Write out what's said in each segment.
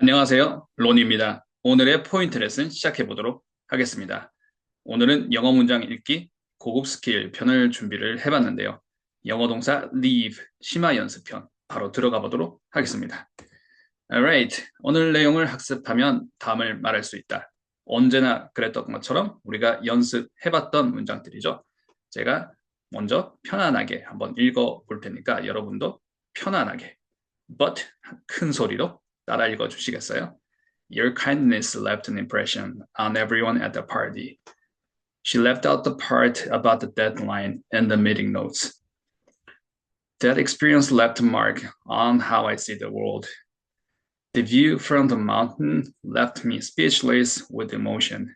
안녕하세요. 론입니다. 오늘의 포인트 레슨 시작해 보도록 하겠습니다. 오늘은 영어 문장 읽기 고급 스킬 편을 준비를 해봤는데요. 영어 동사 leave 심화 연습편 바로 들어가 보도록 하겠습니다. Alright. 오늘 내용을 학습하면 다음을 말할 수 있다. 언제나 그랬던 것처럼 우리가 연습해봤던 문장들이죠. 제가 먼저 편안하게 한번 읽어 볼 테니까 여러분도 편안하게 but 큰 소리로 따라 읽어 주시겠어요? Your kindness left an impression on everyone at the party. She left out the part about the deadline and the meeting notes. That experience left a mark on how I see the world. The view from the mountain left me speechless with emotion.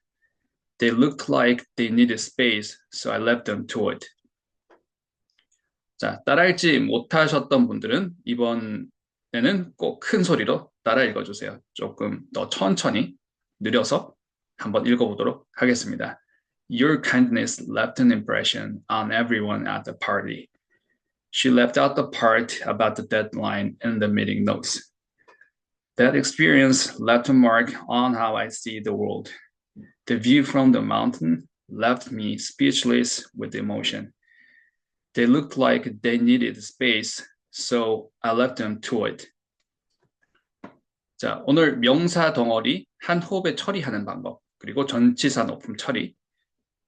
They looked like they needed space, so I left them to it. 자, 따라 읽지 못하셨던 분들은 이번에는 꼭 큰 소리로 따라 읽어주세요. 조금 더 천천히 느려서 한번 읽어보도록 하겠습니다. Your kindness left an impression on everyone at the party. She left out the part about the deadline and the meeting notes. That experience left a mark on how I see the world. The view from the mountain left me speechless with emotion. They looked like they needed space, so I left them to it. 자, 오늘 명사 덩어리 한 호흡에 처리하는 방법, 그리고 전치사 높음 처리,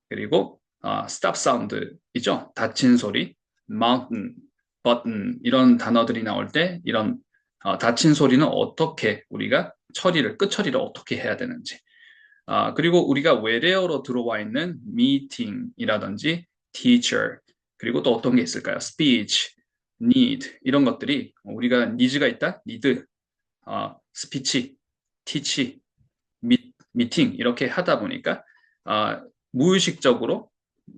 그리고 stop 사운드이죠. 닫힌 소리, mountain, button 이런 단어들이 나올 때 이런 닫힌 소리는 어떻게 우리가 처리를 끝 처리를 어떻게 해야 되는지. 그리고 우리가 where로 들어와 있는 meeting이라든지 teacher 그리고 또 어떤 게 있을까요? speech, need 이런 것들이 우리가 needs가 있다, need, speech, teach, meeting 이렇게 하다 보니까 무의식적으로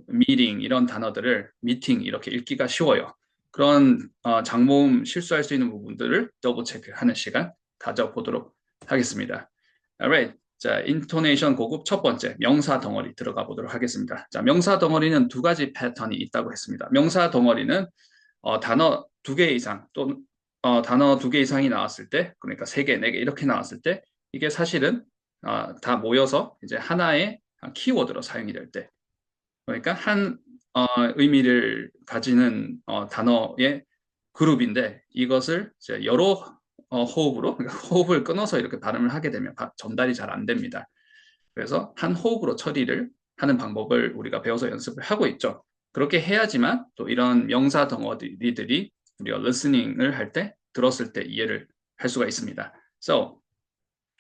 meeting 이런 단어들을 meeting 이렇게 읽기가 쉬워요. 그런 장모음 실수할 수 있는 부분들을 더블 체크하는 시간 가져보도록 하겠습니다. Alright. 자, 인토네이션 고급 첫 번째 명사 덩어리 들어가 보도록 하겠습니다. 자, 명사 덩어리는 두 가지 패턴이 있다고 했습니다. 명사 덩어리는 단어 두 개 이상 또는 단어 두 개 이상이 나왔을 때, 그러니까 세 개, 네 개 이렇게 나왔을 때 이게 사실은 다 모여서 이제 하나의 키워드로 사용이 될 때, 그러니까 한 의미를 가지는 단어의 그룹인데 이것을 이제 여러 호흡으로 그러니까 호흡을 끊어서 이렇게 발음을 하게 되면 전달이 잘 안 됩니다. 그래서 한 호흡으로 처리를 하는 방법을 우리가 배워서 연습을 하고 있죠. 그렇게 해야지만 또 이런 명사 덩어리들이 우리가 listening을 할 때 들었을 때 이해를 할 수가 있습니다. So,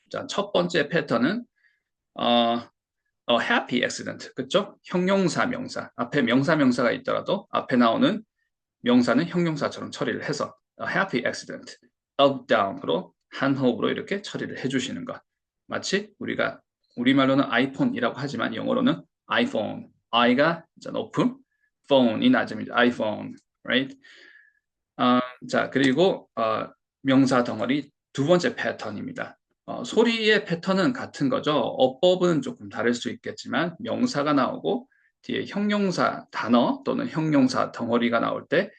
자, 첫 번째 패턴은 happy accident, 그렇죠? 형용사, 명사. 앞에 명사, 명사가 있더라도 앞에 나오는 명사는 형용사처럼 처리를 해서 happy accident, up, down으로 한 호흡으로 이렇게 처리를 해주시는 것. 마치 우리가 우리말로는 아이폰이라고 하지만 영어로는 iPhone, i가 높음, phone이 낮음이죠. iPhone, right? 자, 그리고 명사 덩어리 두 번째 패턴입니다. 소리의 패턴은 같은 거죠. 어법은 조금 다를 수 있겠지만 명사가 나오고 뒤에 형용사 단어 또는 형용사 덩어리가 나올 때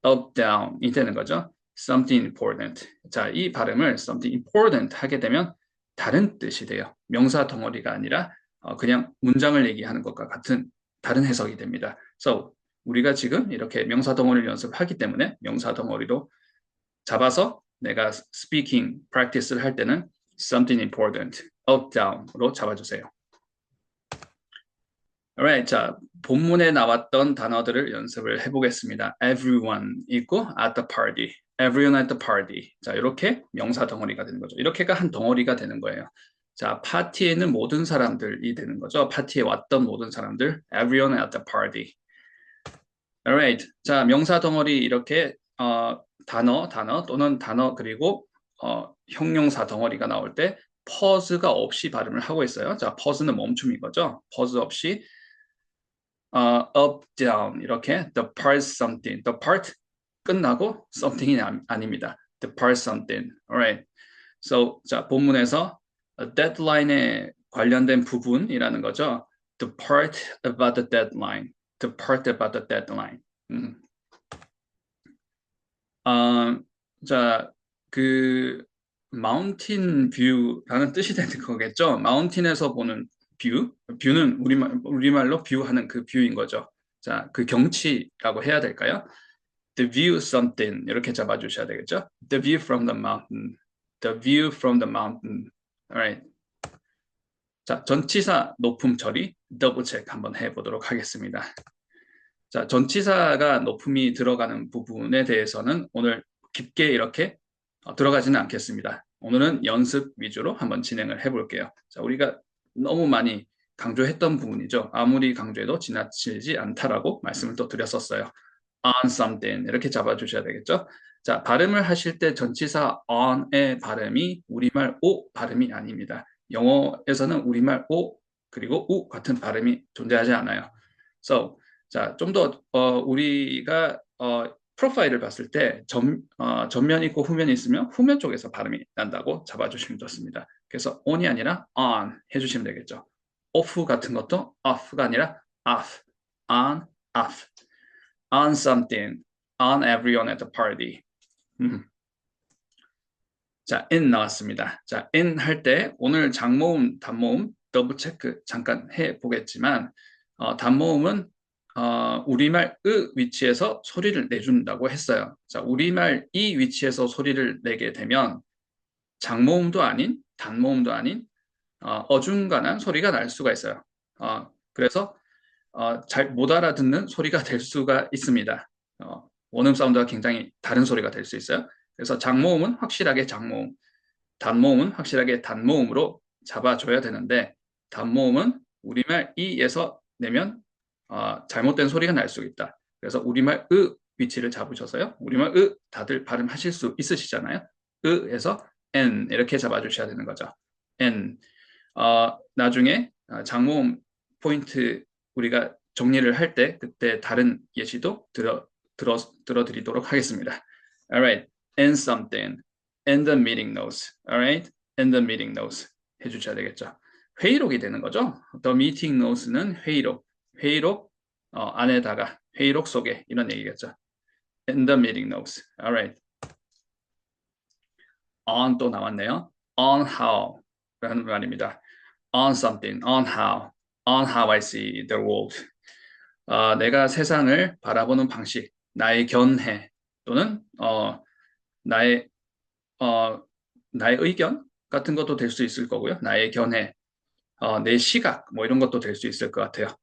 up, down이 되는 거죠. something important. 자, 이 발음을 something important 하게 되면 다른 뜻이 돼요. 명사 덩어리가 아니라 그냥 문장을 얘기하는 것과 같은 다른 해석이 됩니다. So, 우리가 지금 이렇게 명사 덩어리를 연습하기 때문에 명사 덩어리로 잡아서 내가 speaking practice를 할 때는 something important, up, down으로 잡아주세요. Alright, 자, 본문에 나왔던 단어들을 연습을 해보겠습니다. Everyone 있고 at the party, everyone at the party. 자, 이렇게 명사 덩어리가 되는 거죠. 이렇게가 한 덩어리가 되는 거예요. 자, 파티에 있는 모든 사람들이 되는 거죠. 파티에 왔던 모든 사람들, everyone at the party. Alright, 자, 명사 덩어리 이렇게 단어 또는 단어 그리고 형용사 덩어리가 나올 때 pause가 없이 발음을 하고 있어요. 자, pause는 멈춤인 거죠. pause 없이 up, down 이렇게 the part something, the part 끝나고 something이 아닙니다. the part something, alright. So 자 본문에서 deadline에 관련된 부분이라는 거죠. The part about the deadline, the part about the deadline. 자, 그 mountain view라는 뜻이 되는 거겠죠. 마운틴에서 보는 뷰, 뷰는 우리말로 뷰하는 그 뷰인 거죠. 자, 그 경치라고 해야 될까요? The view something 이렇게 잡아주셔야 되겠죠. The view from the mountain. The view from the mountain. Alright. 자, 전치사 높음 처리 더블 체크 한번 해보도록 하겠습니다. 자, 전치사가 높음이 들어가는 부분에 대해서는 오늘 깊게 이렇게 들어가지는 않겠습니다. 오늘은 연습 위주로 한번 진행을 해볼게요. 자, 우리가 너무 많이 강조했던 부분이죠. 아무리 강조해도 지나치지 않다라고 말씀을 또 드렸었어요. On something 이렇게 잡아주셔야 되겠죠. 자, 발음을 하실 때 전치사 on의 발음이 우리말 오 발음이 아닙니다. 영어에서는 우리말 오 그리고 우 같은 발음이 존재하지 않아요. So, 자, 좀 더 우리가 프로파일을 봤을 때 전면이 있고 후면이 있으면 후면 쪽에서 발음이 난다고 잡아주시면 좋습니다. 그래서 on이 아니라 on 해주시면 되겠죠. off 같은 것도 off가 아니라 off, on, off. On something, on everyone at the party. 자, in 나왔습니다. 자, in 할 때 오늘 장모음, 단모음 더블 체크 잠깐 해보겠지만 단모음은 우리말 으 위치에서 소리를 내준다고 했어요. 자, 우리말 이 위치에서 소리를 내게 되면 장모음도 아닌 단모음도 아닌 어중간한 소리가 날 수가 있어요. 그래서 잘 못 알아듣는 소리가 될 수가 있습니다. 원음 사운드가 굉장히 다른 소리가 될 수 있어요. 그래서 장모음은 확실하게 장모음, 단모음은 확실하게 단모음으로 잡아줘야 되는데 단모음은 우리말 이에서 내면 잘못된 소리가 날 수 있다. 그래서 우리말 으 위치를 잡으셔서요. 우리말 으 다들 발음하실 수 있으시잖아요. 으에서 n 이렇게 잡아주셔야 되는 거죠. n 나중에 장모음 포인트 우리가 정리를 할 때 그때 다른 예시도 들어드리도록 하겠습니다. Alright, and something, and the meeting notes. Alright, and the meeting notes 해주셔야 되겠죠. 회의록이 되는 거죠. The meeting notes는 회의록, 회의록 안에다가 회의록 속에 이런 얘기겠죠. And the meeting notes. Alright. On 또 나왔네요. On how 라는 말입니다. On something, on how I see the world. 내가 세상을 바라보는 방식, 나의 견해 또는 나의 나의 의견 같은 것도 될 수 있을 거고요. 나의 견해, 내 시각 뭐 이런 것도 될 수 있을 것 같아요.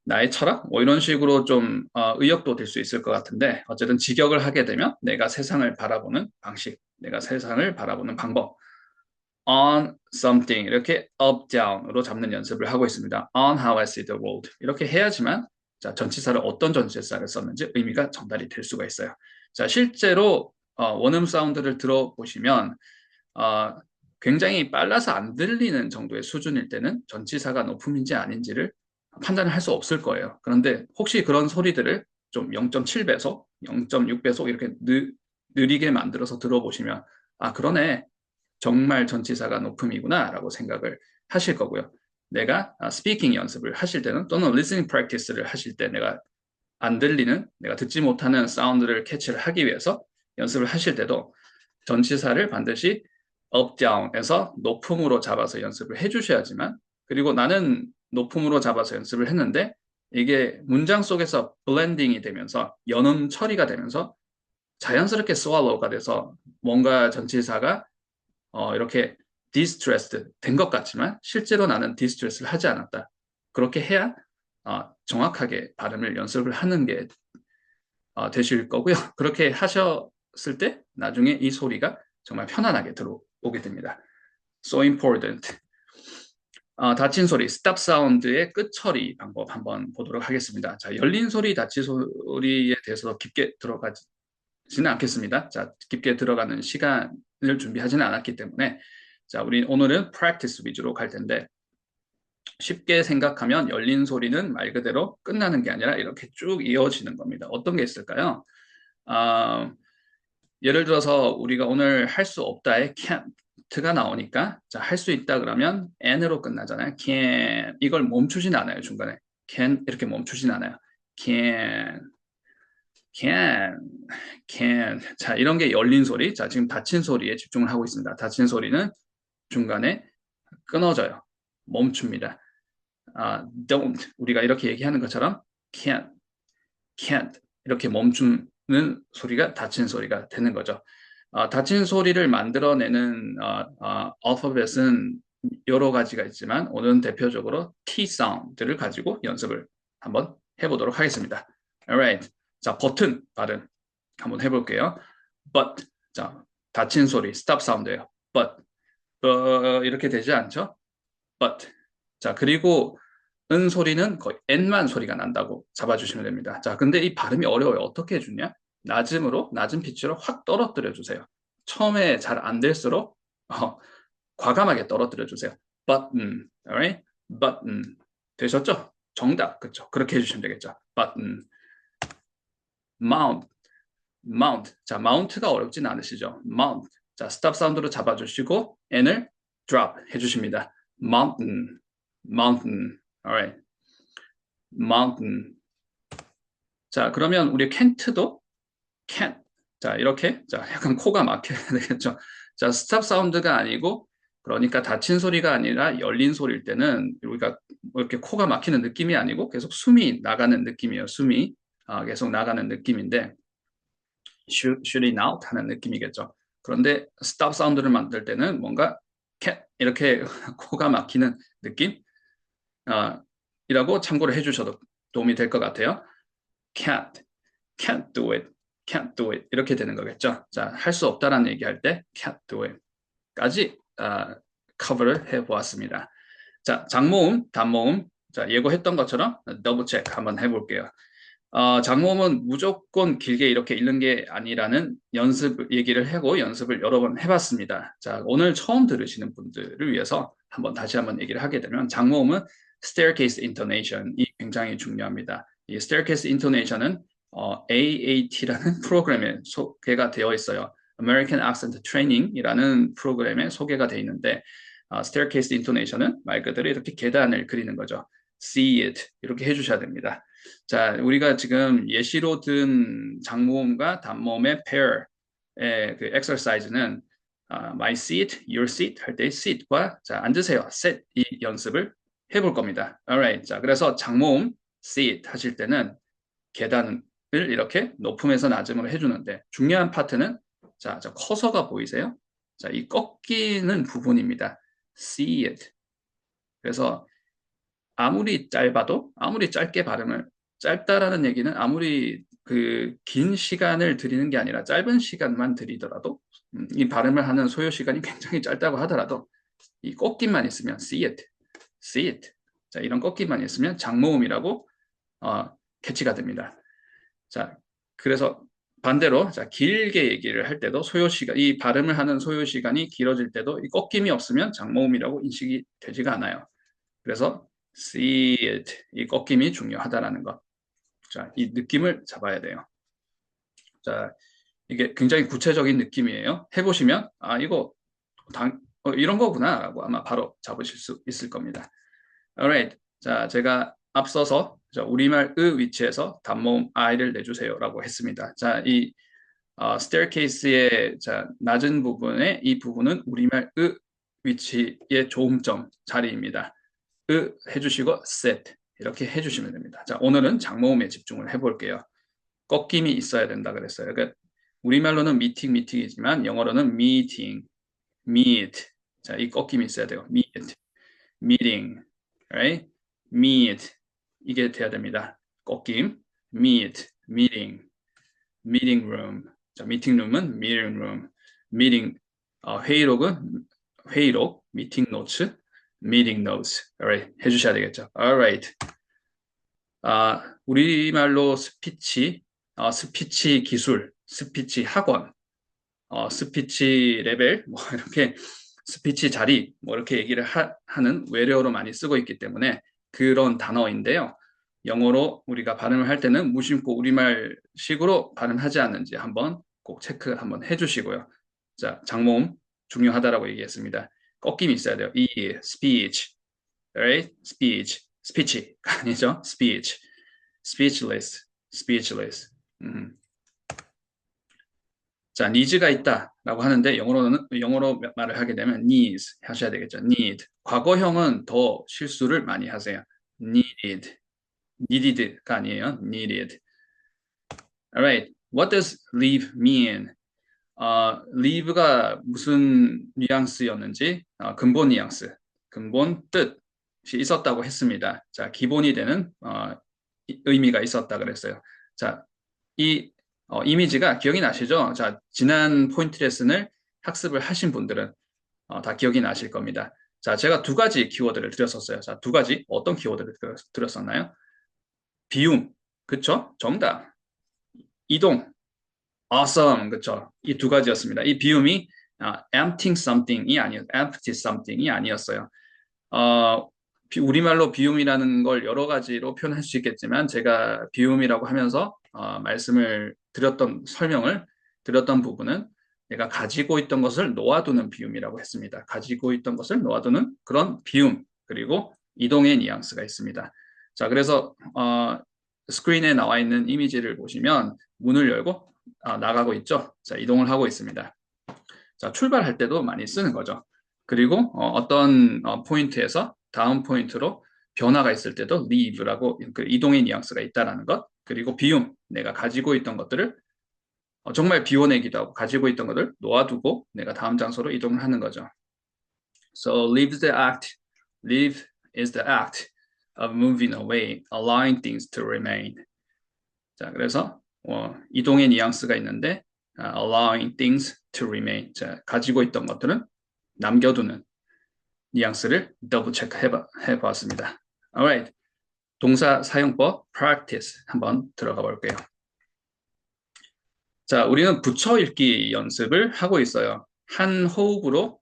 나의 철학 뭐 이런 식으로 좀 의역도 될 수 있을 것 같은데 어쨌든 직역을 하게 되면 내가 세상을 바라보는 방식, 내가 세상을 바라보는 방법. On something 이렇게 up down으로 잡는 연습을 하고 있습니다. On how I see the world 이렇게 해야지만 자, 전치사를 어떤 전치사를 썼는지 의미가 전달이 될 수가 있어요. 자, 실제로 원음 사운드를 들어보시면 굉장히 빨라서 안 들리는 정도의 수준일 때는 전치사가 높음인지 아닌지를 판단을 할 수 없을 거예요. 그런데 혹시 그런 소리들을 좀 0.7배속, 0.6배속 이렇게 느리게 만들어서 들어보시면 그러네. 정말 전치사가 높음이구나 라고 생각을 하실 거고요. 내가 스피킹 연습을 하실 때는 또는 listening practice를 하실 때 내가 안 들리는, 내가 듣지 못하는 사운드를 캐치를 하기 위해서 연습을 하실 때도 전치사를 반드시 up, down에서 높음으로 잡아서 연습을 해주셔야지만 그리고 나는 높음으로 잡아서 연습을 했는데 이게 문장 속에서 블렌딩이 되면서 연음 처리가 되면서 자연스럽게 swallow가 돼서 뭔가 전치사가 이렇게 distressed 된 것 같지만 실제로 나는 distress를 하지 않았다. 그렇게 해야 정확하게 발음을 연습을 하는 게 되실 거고요. 그렇게 하셨을 때 나중에 이 소리가 정말 편안하게 들어오게 됩니다. So important. 닫힌 소리, stop 사운드의 끝 처리 방법 한번 보도록 하겠습니다. 자, 열린 소리, 닫힌 소리에 대해서 깊게 들어가지는 않겠습니다. 자, 깊게 들어가는 시간을 준비하지는 않았기 때문에 자, 우리 오늘은 practice 위주로 갈 텐데 쉽게 생각하면 열린 소리는 말 그대로 끝나는 게 아니라 이렇게 쭉 이어지는 겁니다. 어떤 게 있을까요? 예를 들어서 우리가 오늘 할 수 없다에 can't가 나오니까 자, 할 수 있다 그러면 n으로 끝나잖아요. can 이걸 멈추진 않아요. 중간에 can 이렇게 멈추진 않아요. can can. 자, 이런 게 열린 소리. 자, 지금 닫힌 소리에 집중을 하고 있습니다. 닫힌 소리는 중간에 끊어져요. 멈춥니다. don't. 우리가 이렇게 얘기하는 것처럼 can't. 이렇게 멈추는 소리가 닫힌 소리가 되는 거죠. 닫힌 소리를 만들어내는 알파벳은 여러 가지가 있지만 오늘은 대표적으로 T 사운드를 가지고 연습을 한번 해보도록 하겠습니다. Alright. 자, 버튼 발음 한번 해볼게요. But. 자, 닫힌 소리, stop 사운드예요. But. 이렇게 되지 않죠? But. 자, 그리고 은 소리는 거의 n만 소리가 난다고 잡아주시면 됩니다. 자, 근데 이 발음이 어려워요. 어떻게 해주냐? 낮은 피치로 확 떨어뜨려 주세요. 처음에 잘 안 될수록 과감하게 떨어뜨려 주세요. button, alright? button. 되셨죠? 정답, 그렇죠? 그렇게 해주시면 되겠죠. button. mount. 자, mount가 어렵진 않으시죠? mount. 자, stop 사운드로 잡아주시고 n을 drop 해주십니다. mountain. alright. mountain. 자, 그러면 우리 can't도 can't. 자, 이렇게. 자, 약간 코가 막혀야 되겠죠. 자, 스탑 사운드가 아니고, 그러니까 닫힌 소리가 아니라 열린 소리일 때는 우리가 이렇게 코가 막히는 느낌이 아니고 계속 숨이 나가는 느낌이에요. 숨이 계속 나가는 느낌인데, shooting out 하는 느낌이겠죠. 그런데 스탑 사운드를 만들 때는 뭔가 can't 이렇게 코가 막히는 느낌? 이라고 참고를 해주셔도 도움이 될 것 같아요. can't do it 이렇게 되는 거겠죠. 자, 할 수 없다라는 얘기할 때 can't do it까지 커버를 해보았습니다. 자, 장모음, 단모음, 자, 예고했던 것처럼 더블 체크 한번 해볼게요. 장모음은 무조건 길게 이렇게 읽는 게 아니라는 얘기를 하고 연습을 여러 번 해봤습니다. 자, 오늘 처음 들으시는 분들을 위해서 다시 한번 얘기를 하게 되면 장모음은 staircase intonation이 굉장히 중요합니다. 이 staircase intonation은 AAT라는 프로그램에 소개가 되어 있어요. American Accent Training이라는 프로그램에 소개가 되어 있는데 staircase intonation은 말 그대로 이렇게 계단을 그리는 거죠. See it 이렇게 해주셔야 됩니다. 자, 우리가 지금 예시로 든 장모음과 단모음의 pair의 그 exercise는 my seat, your seat 할 때 sit과 자, 앉으세요, sit 이 연습을 해볼 겁니다. Alright. 자, 그래서 장모음 sit 하실 때는 계단을 이렇게 높음에서 낮음으로 해주는데 중요한 파트는 자, 커서가 보이세요? 자, 이 꺾이는 부분입니다. see it. 그래서 아무리 짧게 짧다라는 얘기는 아무리 그 긴 시간을 들이는 게 아니라 짧은 시간만 들이더라도 이 발음을 하는 소요 시간이 굉장히 짧다고 하더라도 이 꺾임만 있으면 see it. 자, 이런 꺾임만 있으면 장모음이라고 캐치가 됩니다. 자, 그래서 반대로 자, 길게 얘기를 할 때도 이 발음을 하는 소요 시간이 길어질 때도 이 꺾임이 없으면 장모음이라고 인식이 되지가 않아요. 그래서 see it 이 꺾임이 중요하다라는 것. 자, 이 느낌을 잡아야 돼요. 자, 이게 굉장히 구체적인 느낌이에요. 해보시면 이거 이런 거구나라고 아마 바로 잡으실 수 있을 겁니다. Alright. 자, 제가 앞서서 우리말의 위치에서 단모음 I를 내주세요라고 했습니다. 자, 이 staircase의 낮은 부분에 이 부분은 우리말의 위치의 조음점 자리입니다. 해주시고 sit 이렇게 해주시면 됩니다. 자, 오늘은 장모음에 집중을 해볼게요. 꺾임이 있어야 된다 그랬어요. 그러니까 우리말로는 미팅이지만 영어로는 meet. 자, 이 꺾임이 있어야 돼요. meeting, right? meet 이게 돼야 됩니다. 꺾임, meeting room. 자, meeting room은 meeting room, 회의록, meeting notes, alright, 해주셔야 되겠죠. alright. 우리말로 스피치 기술, 스피치 학원, 스피치 레벨, 뭐 이렇게 스피치 자리, 뭐 이렇게 얘기를 하는 외래어로 많이 쓰고 있기 때문에 그런 단어인데요. 영어로 우리가 발음을 할 때는 무심코 우리말식으로 발음하지 않는지 꼭 체크 한번 해주시고요. 자, 장모음 중요하다라고 얘기했습니다. 꺾임이 있어야 돼요. speech, right? speech가 아니죠. speechless. 자, needs가 있다라고 하는데 영어로 말을 하게 되면 needs 하셔야 되겠죠. need. 과거형은 더 실수를 많이 하세요. needed. needed가 아니에요. needed. Alright. What does leave mean? leave가 무슨 뉘앙스였는지 근본 뉘앙스, 근본 뜻이 있었다고 했습니다. 자, 기본이 되는 의미가 있었다 그랬어요. 자, 이 이미지가 기억이 나시죠? 자, 지난 포인트 레슨을 학습을 하신 분들은 다 기억이 나실 겁니다. 자, 제가 두 가지 키워드를 드렸었어요. 자, 두 가지 어떤 키워드를 드렸었나요? 비움, 그쵸? 정답. 이동, awesome, 그쵸? 이 두 가지였습니다. 이 비움이 emptying something이 아니었, empty something이 아니었어요. 우리말로 비움이라는 걸 여러 가지로 표현할 수 있겠지만 제가 비움이라고 하면서 설명을 드렸던 부분은 내가 가지고 있던 것을 놓아두는 비움이라고 했습니다. 가지고 있던 것을 놓아두는 그런 비움, 그리고 이동의 뉘앙스가 있습니다. 자, 그래서 스크린에 나와 있는 이미지를 보시면 문을 열고 나가고 있죠. 자, 이동을 하고 있습니다. 자, 출발할 때도 많이 쓰는 거죠. 그리고 어떤 포인트에서 다음 포인트로 변화가 있을 때도 leave라고 그 이동의 뉘앙스가 있다라는 것, 그리고 비움, 내가 가지고 있던 것들을 정말 비워내기도 하고 가지고 있던 것을 놓아두고 내가 다음 장소로 이동을 하는 거죠. So leave the act. Leave is the act of moving away, allowing things to remain. 자, 그래서 이동의 뉘앙스가 있는데 allowing things to remain. 자, 가지고 있던 것들은 남겨두는 뉘앙스를 더블 체크 해봤습니다. Alright. 동사 사용법 practice 한번 들어가 볼게요. 자, 우리는 붙여 읽기 연습을 하고 있어요. 한 호흡으로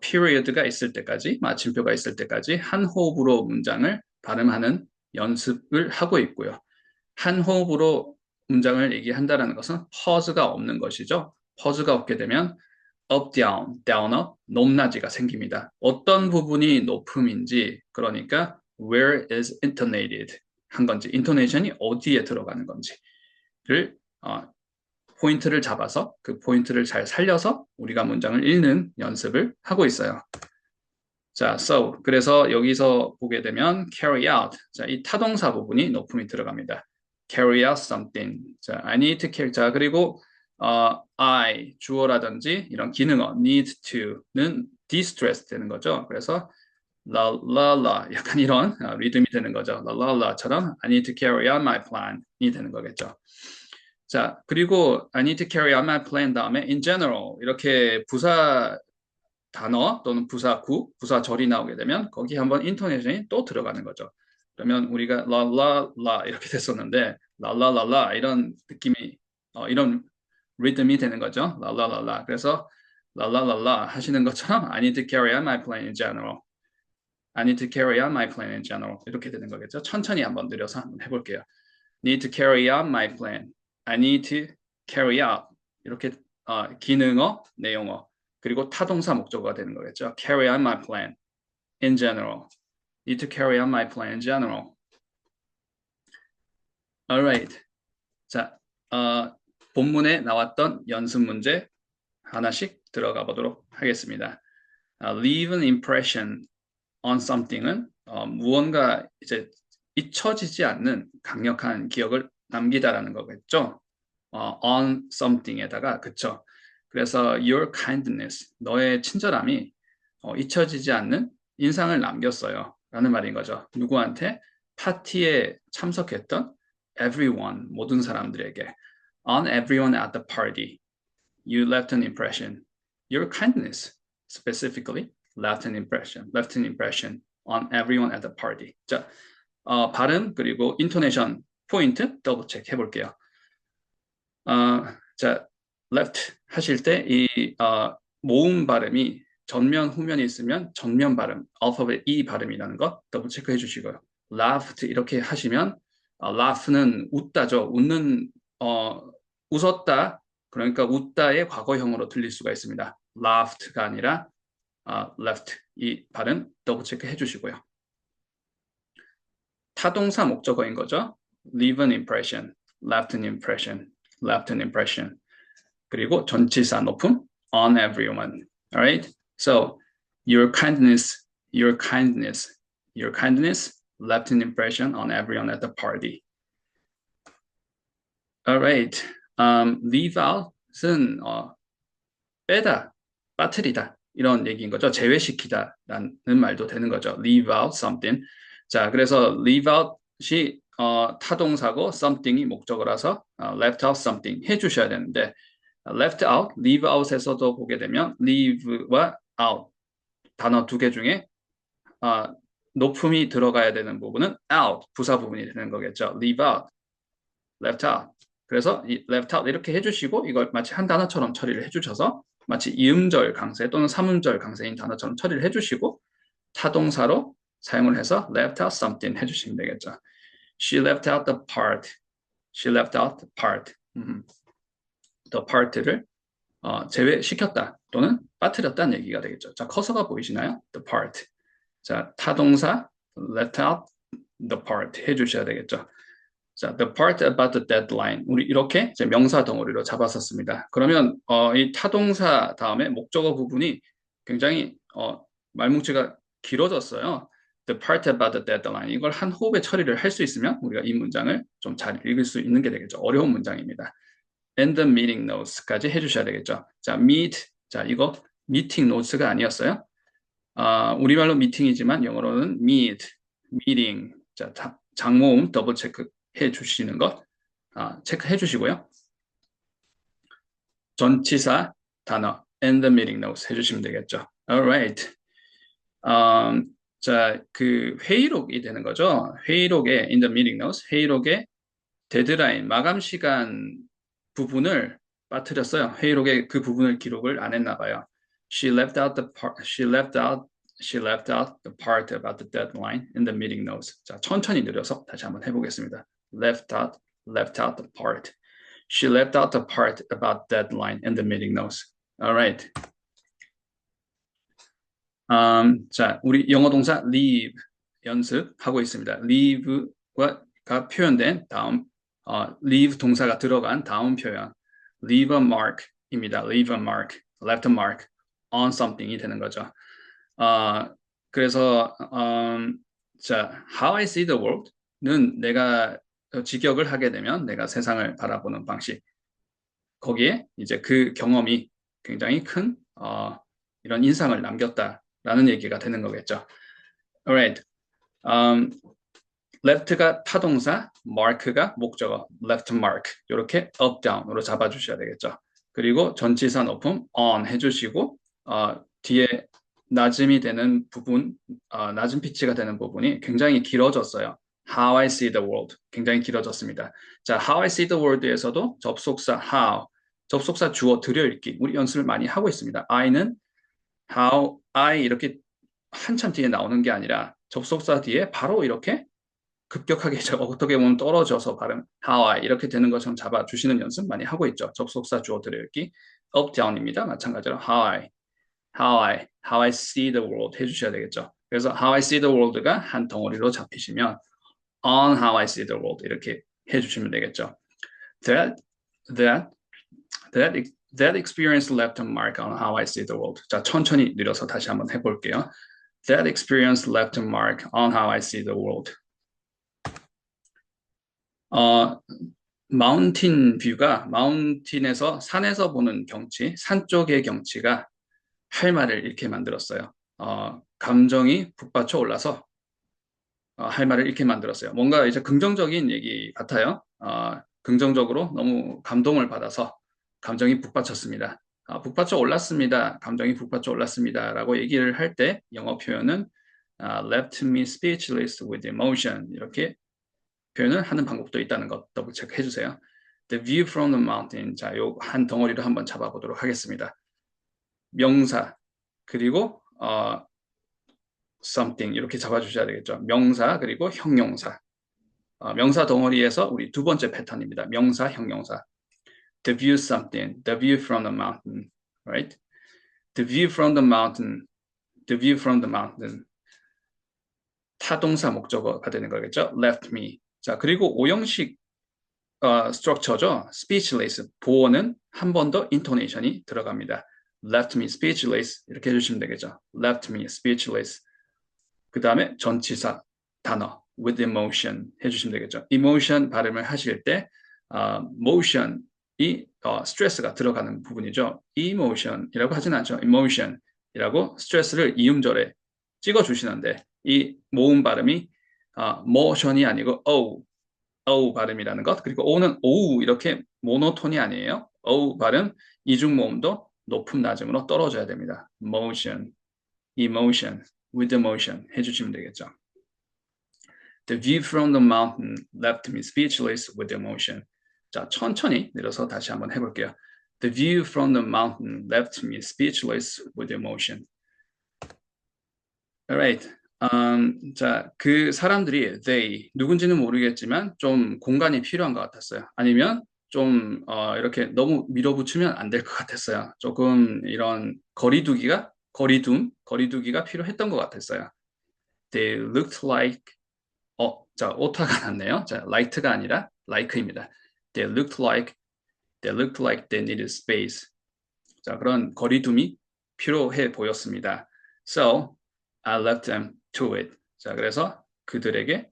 period가 있을 때까지, 마침표가 있을 때까지 한 호흡으로 문장을 발음하는 연습을 하고 있고요. 한 호흡으로 문장을 얘기한다는 것은 pause가 없는 것이죠. pause가 없게 되면 up, down, down, up, 높낮이가 생깁니다. 어떤 부분이 높음인지, 그러니까 where is intonated 한 건지, intonation이 어디에 들어가는 건지를 포인트를 잡아서 그 포인트를 잘 살려서 우리가 문장을 읽는 연습을 하고 있어요. 자, so 그래서 여기서 보게 되면 carry out, 자, 이 타동사 부분이 높음이 들어갑니다. carry out something. 자, I need to carry. 자, 그리고 I 주어라든지 이런 기능어 need to는 distress 되는 거죠. 그래서 la la la 약간 이런 리듬이 되는 거죠. la la la처럼 I need to carry out my plan이 되는 거겠죠. 자, 그리고 I need to carry out my plan 다음에 in general 이렇게 부사 단어 또는 부사구, 부사절이 나오게 되면 거기 한번 인토네이션이 또 들어가는 거죠. 그러면 우리가 라라라 이렇게 됐었는데 라라라라 이런 느낌이 이런 리듬이 되는 거죠. 라라라라. 그래서 라라라라 하시는 것처럼 I need to carry out my plan in general. I need to carry out my plan in general. 이렇게 되는 거겠죠. 천천히 한번 느려서 한번 해볼게요. Need to carry out my plan. I need to carry out. 이렇게 기능어, 내용어. 그리고 타동사 목적어가 되는 거겠죠. Carry out my plan in general. Need to carry out my plan in general. Alright. 자, 본문에 나왔던 연습 문제 하나씩 들어가 보도록 하겠습니다. Leave an impression on something은 무언가 이제 잊혀지지 않는 강력한 기억을 남기다라는 거겠죠. on something에다가 그쵸. 그래서 your kindness, 너의 친절함이 잊혀지지 않는 인상을 남겼어요. 라는 말인 거죠. 누구한테? 파티에 참석했던 everyone, 모든 사람들에게. On everyone at the party, you left an impression. Your kindness, specifically, left an impression on everyone at the party. 자, 발음 그리고 인토네이션 포인트 더블 체크 해볼게요. 자, left 하실 때 이 모음 발음이 전면, 후면이 있으면 전면 발음, 알파벳 E 발음이라는 거 더블 체크해 주시고요. laughed 이렇게 하시면 laugh는 웃다죠. 웃었다. 그러니까 웃다의 과거형으로 들릴 수가 있습니다. laughed가 아니라 left 이 발음 더블 체크해 주시고요. 타동사 목적어인 거죠. leave an impression, left an impression, left an impression. 그리고 전치사 높음 on everyone. Alright? So your kindness, your kindness, your kindness left an impression on everyone at the party. Alright. Leave out은 빼다, 빠뜨리다 이런 얘기인 거죠. 제외시키다라는 말도 되는 거죠. Leave out something. 자, 그래서 leave out이 타동사고 something이 목적어라서 left out something 해주셔야 되는데 left out, leave out에서도 보게 되면 leave와 out 단어 두 개 중에 높음이 들어가야 되는 부분은 out, 부사 부분이 되는 거겠죠. leave out, left out. 그래서 이 left out 이렇게 해주시고 이걸 마치 한 단어처럼 처리를 해주셔서 마치 이음절 강세 또는 삼음절 강세인 단어처럼 처리를 해주시고 타동사로 사용을 해서 left out something 해주시면 되겠죠. She left out the part. She left out the part. the part를 제외시켰다 또는 빠뜨렸다는 얘기가 되겠죠. 자, 커서가 보이시나요? The part. 자, 타동사 left out the part 해주셔야 되겠죠. 자, the part about the deadline. 우리 이렇게 이제 명사 덩어리로 잡았었습니다. 그러면 이 타동사 다음에 목적어 부분이 굉장히 말뭉치가 길어졌어요. The part about the deadline. 이걸 한 호흡에 처리를 할 수 있으면 우리가 이 문장을 좀 잘 읽을 수 있는 게 되겠죠. 어려운 문장입니다. And the meeting notes까지 해주셔야 되겠죠. 자, meet. 자, 이거 meeting notes가 아니었어요. 우리말로 미팅이지만 영어로는 meet, meeting. 자, 장모음 더블 체크 해 주시는 것 체크해 주시고요. 전치사 단어 and the meeting notes 해주시면 되겠죠. Alright. 자, 그 회의록이 되는 거죠. 회의록에 in the meeting notes 회의록에 데드라인 마감 시간 부분을 빠뜨렸어요. 회의록에 그 부분을 기록을 안 했나 봐요. She left out the part. She left out the part about the deadline in the meeting notes. 자, 천천히 느려서 다시 한번 해보겠습니다. left out the part. She left out the part about deadline in the meeting notes. Alright. 자, 우리 영어 동사 leave 연습하고 있습니다. leave가 표현된 다음, leave 동사가 들어간 다음 표현, leave a mark입니다. leave a mark, left a mark on something이 되는 거죠. 그래서 자, how I see the world는 내가 직역을 하게 되면 내가 세상을 바라보는 방식. 거기에 이제 그 경험이 굉장히 큰 이런 인상을 남겼다라는 얘기가 되는 거겠죠. Alright. left가 타동사, mark가 목적어, left mark. 이렇게 up, down으로 잡아주셔야 되겠죠. 그리고 전치사 높음 on 해주시고 뒤에 낮음이 되는 부분, 낮은 피치가 되는 부분이 굉장히 길어졌어요. How I see the world. 굉장히 길어졌습니다. 자, How I see the world에서도 접속사 how, 접속사 주어 들여읽기 우리 연습을 많이 하고 있습니다. I는 how I 이렇게 한참 뒤에 나오는 게 아니라 접속사 뒤에 바로 이렇게 급격하게 어떻게 보면 떨어져서 발음 how I 이렇게 되는 것처럼 잡아주시는 연습 많이 하고 있죠. 접속사 주어 들여읽기 up, down입니다. 마찬가지로 how I see the world 해주셔야 되겠죠. 그래서 how I see the world가 한 덩어리로 잡히시면 on how I see the world 이렇게 해주시면 되겠죠. That experience left a mark on how I see the world. 자, 천천히 느려서 다시 한번 해볼게요. That experience left a mark on how I see the world. 마운틴 뷰가 마운틴에서 산에서 보는 경치, 산 쪽의 경치가 할 말을 이렇게 만들었어요. 감정이 북받쳐 올라서 할 말을 이렇게 만들었어요. 뭔가 이제 긍정적인 얘기 같아요. 긍정적으로 너무 감동을 받아서 감정이 북받쳤습니다. 북받쳐 올랐습니다. 감정이 북받쳐 올랐습니다라고 얘기를 할 때 영어 표현은 left me speechless with emotion 이렇게 표현을 하는 방법도 있다는 것 더블 체크해 주세요. The view from the mountain. 자, 요 한 덩어리로 한번 잡아보도록 하겠습니다. 명사 그리고 something 이렇게 잡아주셔야 되겠죠. 명사 그리고 형용사. 명사 덩어리에서 우리 두 번째 패턴입니다. 명사, 형용사. The view something, the view from the mountain, right? The view from the mountain, the view from the mountain. 타동사 목적어가 되는 거겠죠. Left me. 자, 그리고 오형식 스트럭처죠. speechless. 보어는 한 번 더 intonation이 들어갑니다. left me speechless 이렇게 해주시면 되겠죠. left me speechless. 그 다음에 전치사 단어 with emotion 해주시면 되겠죠. emotion 발음을 하실 때 motion이 스트레스가 들어가는 부분이죠. emotion이라고 하진 않죠. emotion이라고 스트레스를 이음절에 찍어주시는데 이 모음 발음이 motion이 아니고 o 발음이라는 것. 그리고 o는 o 이렇게 모노톤이 아니에요. o 발음 이중 모음도 높음 낮음으로 떨어져야 됩니다. motion, emotion, with emotion 해주시면 되겠죠. The view from the mountain left me speechless with emotion. 자, 천천히 내려서 다시 한번 해볼게요. The view from the mountain left me speechless with emotion. Alright. 자, 그 사람들이 they 누군지는 모르겠지만 좀 공간이 필요한 것 같았어요. 아니면 좀 이렇게 너무 밀어붙이면 안 될 것 같았어요. 조금 이런 거리두기가 필요했던 것 같았어요. They looked like 자, 오타가 났네요. 자, light가 아니라 like입니다. They looked like they needed space. 자, 그런 거리둠이 필요해 보였습니다. So, I left them to it. 자, 그래서 그들에게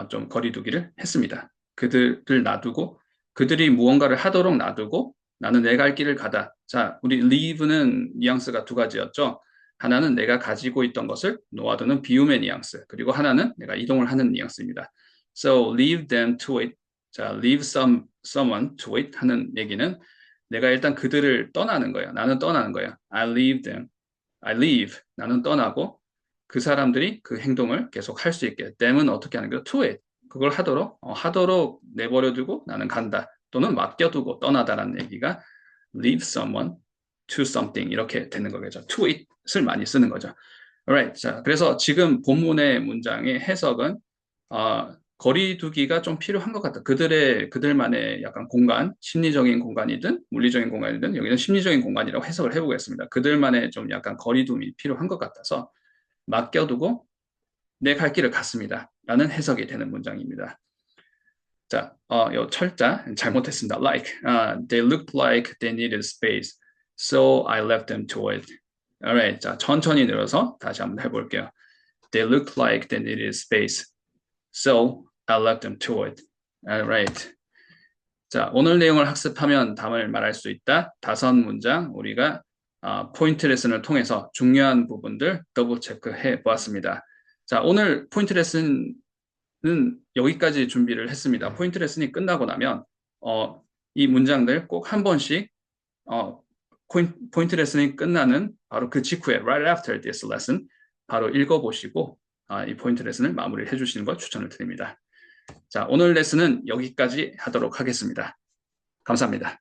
좀 거리두기를 했습니다. 그들을 놔두고, 그들이 무언가를 하도록 놔두고, 나는 내 갈 길을 가다. 자, 우리 leave는 뉘앙스가 두 가지였죠. 하나는 내가 가지고 있던 것을 놓아두는 비움의 뉘앙스, 그리고 하나는 내가 이동을 하는 뉘앙스입니다. So, leave them to it. 자, leave someone to it 하는 얘기는 내가 일단 그들을 떠나는 거야. 나는 떠나는 거야. I leave them. I leave. 나는 떠나고 그 사람들이 그 행동을 계속 할 수 있게. them은 어떻게 하는 거야? to it. 그걸 하도록 내버려두고 나는 간다. 또는 맡겨두고 떠나다라는 얘기가 leave someone to something 이렇게 되는 거겠죠. to it을 많이 쓰는 거죠. Alright. 자, 그래서 지금 본문의 문장의 해석은 거리두기가 좀 필요한 것 같다. 그들만의 약간 공간, 심리적인 공간이든 물리적인 공간이든 여기는 심리적인 공간이라고 해석을 해보겠습니다. 그들만의 좀 약간 거리둠이 필요한 것 같아서 맡겨두고 내 갈 길을 갔습니다. 라는 해석이 되는 문장입니다. 자, 요 철자 잘못했습니다. they looked like they needed space, so I left them to it. Alright, 자, 천천히 늘어서 다시 한번 해볼게요. They looked like they needed space, so I left them to it. Alright. 자, 오늘 내용을 학습하면 답을 말할 수 있다. 5문장 우리가 포인트 레슨을 통해서 중요한 부분들 더블 체크해 보았습니다. 자, 오늘 포인트 레슨은 여기까지 준비를 했습니다. 포인트 레슨이 끝나고 나면 이 문장들 꼭 한 번씩 포인트 레슨이 끝나는 바로 그 직후에 right after this lesson 바로 읽어보시고 이 포인트 레슨을 마무리해 주시는 것 추천을 드립니다. 자, 오늘 레슨은 여기까지 하도록 하겠습니다. 감사합니다.